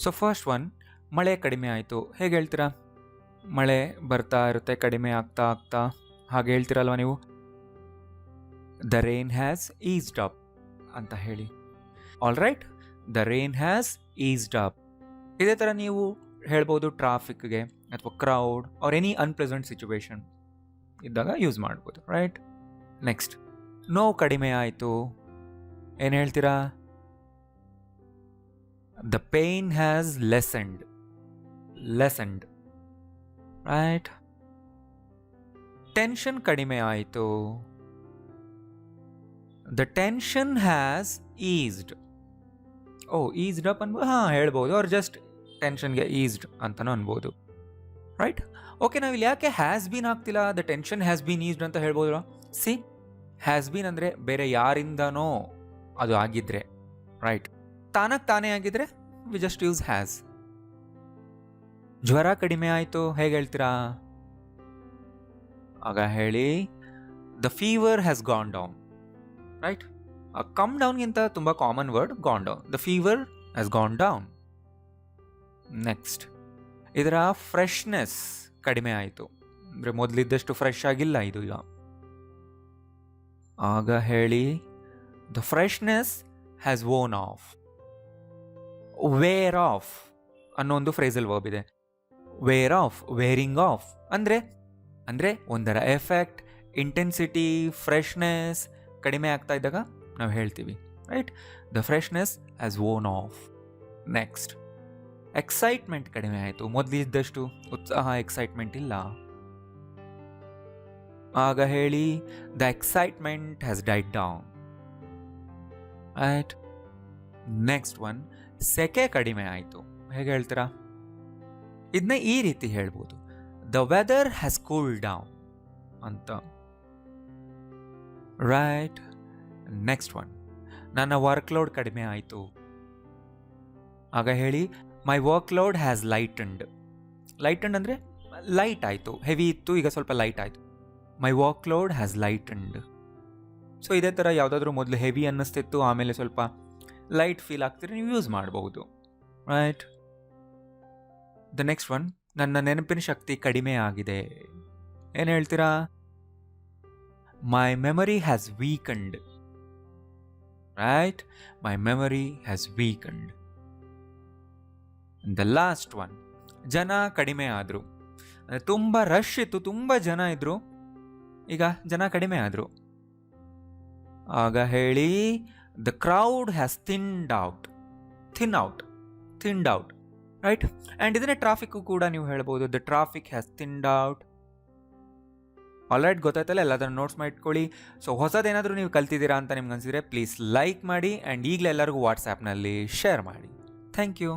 So first one, ಮಳೆ ಕಡಿಮೆ ಆಯಿತು. ಹೇಗೆ ಹೇಳ್ತೀರಾ? ಮಳೆ ಬರ್ತಾ ಇರುತ್ತೆ, ಕಡಿಮೆ ಆಗ್ತಾ ಆಗ್ತಾ, ಹಾಗೆ ಹೇಳ್ತೀರಲ್ವ ನೀವು. The rain has eased up ಅಂತ ಹೇಳಿ. All right, the rain has eased up. ಇದೇ ಥರ ನೀವು ಹೇಳ್ಬೋದು ಟ್ರಾಫಿಕ್ಗೆ ಅಥವಾ crowd or any unpleasant situation ಇದ್ದಾಗ ಯೂಸ್ ಮಾಡ್ಬೋದು. ರೈಟ್. ನೆಕ್ಸ್ಟ್, ನೋವು ಕಡಿಮೆ ಆಯಿತು. ಏನು ಹೇಳ್ತೀರಾ? The pain has lessened. Lessened. Right. Tension ಕಡಿಮೆ ಆಯಿತು. The tension has eased. Eased up ಅನ್ಬೋದು. ಹೇಳ್ಬೋದು. ಅವ್ರು ಜಸ್ಟ್ ಟೆನ್ಷನ್ಗೆ ಈಸ್ಡ್ ಅಂತಲೂ ಅನ್ಬೋದು. ರೈಟ್. ಓಕೆ, ನಾವಿಲ್ಲಿ ಯಾಕೆ ಹ್ಯಾಸ್ ಬೀನ್ ಆಗ್ತಿಲ್ಲ? ದ ಟೆನ್ಷನ್ ಹ್ಯಾಸ್ ಬೀನ್ ಈಸ್ಡ್ ಅಂತ ಹೇಳ್ಬೋದಲ್ಲ. ಸಿ, ಹ್ಯಾಸ್ ಬೀನ್ ಅಂದರೆ ಬೇರೆ ಯಾರಿಂದನೋ ಅದು ಆಗಿದ್ರೆ. ರೈಟ್. ತಾನೇ ಆಗಿದ್ರೆ ವಿ ಜಸ್ಟ್ ಯೂಸ್ ಹ್ಯಾಸ್. ಜ್ವರ ಕಡಿಮೆ ಆಯಿತು. ಹೇಗೆ ಹೇಳ್ತೀರಾ? ಆಗ ಹೇಳಿ, the fever has gone down. Right. Come ಡೌನ್ಗಿಂತ ತುಂಬ common word gone down. The fever has gone down. Next, ಇದರ ಫ್ರೆಶ್ನೆಸ್ ಕಡಿಮೆ ಆಯಿತು. ಅಂದರೆ ಮೊದಲಿದ್ದಷ್ಟು ಫ್ರೆಶ್ ಆಗಿಲ್ಲ ಇದು ಈಗ. ಆಗ ಹೇಳಿ, the freshness has worn off. Wear off ಅನ್ನೋ ಒಂದು ಫ್ರೇಸಲ್ ವರ್ಬ್ ಇದೆ. ವೇರ್ ಆಫ್, ವೇರಿಂಗ್ ಆಫ್ ಅಂದರೆ ಒಂದರ ಎಫೆಕ್ಟ್, ಇಂಟೆನ್ಸಿಟಿ, ಫ್ರೆಶ್ನೆಸ್ ಕಡಿಮೆ ಆಗ್ತಾ ಇದ್ದಾಗ ನಾವು ಹೇಳ್ತೀವಿ. Right. The freshness has worn off. Next, excitement ಕಡಿಮೆ ಆಯಿತು. ಮೊದಲಿದ್ದಷ್ಟು ಉತ್ಸಾಹ, ಎಕ್ಸೈಟ್ಮೆಂಟ್ ಇಲ್ಲ. ಆಗ ಹೇಳಿ, the excitement has died down. Right. Next one, ಸೆಕೆ ಕಡಿಮೆ ಆಯಿತು. ಹೇಗೆ ಹೇಳ್ತೀರಾ? ಇದನ್ನ ಈ ರೀತಿ ಹೇಳ್ಬೋದು, the weather has cool down ಅಂತ. ರೈಟ್. ನೆಕ್ಸ್ಟ್ ಒನ್, ನನ್ನ ವರ್ಕ್ ಲೋಡ್ ಕಡಿಮೆ ಆಯಿತು. ಆಗ ಹೇಳಿ, my work load has lightened. Lightened ಅಂದರೆ ಲೈಟ್ ಆಯಿತು. ಹೆವಿ ಇತ್ತು, ಈಗ ಸ್ವಲ್ಪ ಲೈಟ್ ಆಯಿತು. My work load has lightened. So ಇದೇ ಥರ ಯಾವುದಾದ್ರೂ ಮೊದಲು ಹೆವಿ ಅನ್ನಿಸ್ತಿತ್ತು, ಆಮೇಲೆ ಸ್ವಲ್ಪ ಲೈಟ್ ಫೀಲ್ ಆಗ್ತಿದ್ರೆ ನೀವು ಯೂಸ್ ಮಾಡಬಹುದು. ರೈಟ್. ದ ನೆಕ್ಸ್ಟ್ ಒನ್, ನನ್ನ ನೆನಪಿನ ಶಕ್ತಿ ಕಡಿಮೆ ಆಗಿದೆ. ಏನು ಹೇಳ್ತೀರಾ? My memory has weakened. Right. My memory has weakened. The last one, ಜನ ಕಡಿಮೆ ಆದರು. ಅಂದರೆ ತುಂಬ ರಶ್ ಇತ್ತು, ತುಂಬ ಜನ ಇದ್ದರು, ಈಗ ಜನ ಕಡಿಮೆ ಆದರು. ಆಗ ಹೇಳಿ, the crowd has thinned out. Thinned out. Right. And ಇದನ್ನೇ ಟ್ರಾಫಿಕ್ಕು ಕೂಡ ನೀವು ಹೇಳ್ಬೋದು, the traffic has thinned out. Alright, ಗೊತ್ತಾಯ್ತಲ್ಲ, ಎಲ್ಲದನ್ನು ನೋಟ್ಸ್ ಮಾಡಿ ಇಟ್ಕೊಳ್ಳಿ. ಸೊ ಹೊಸದೇನಾದರೂ ನೀವು ಕಲ್ತಿದ್ದೀರಾ ಅಂತ ನಿಮ್ಗೆ ಅನಿಸಿದ್ರೆ ಪ್ಲೀಸ್ ಲೈಕ್ ಮಾಡಿ, ಆ್ಯಂಡ್ ಈಗಲೇ ಎಲ್ಲರಿಗೂ ವಾಟ್ಸಾಪ್ನಲ್ಲಿ ಶೇರ್ ಮಾಡಿ. Thank you.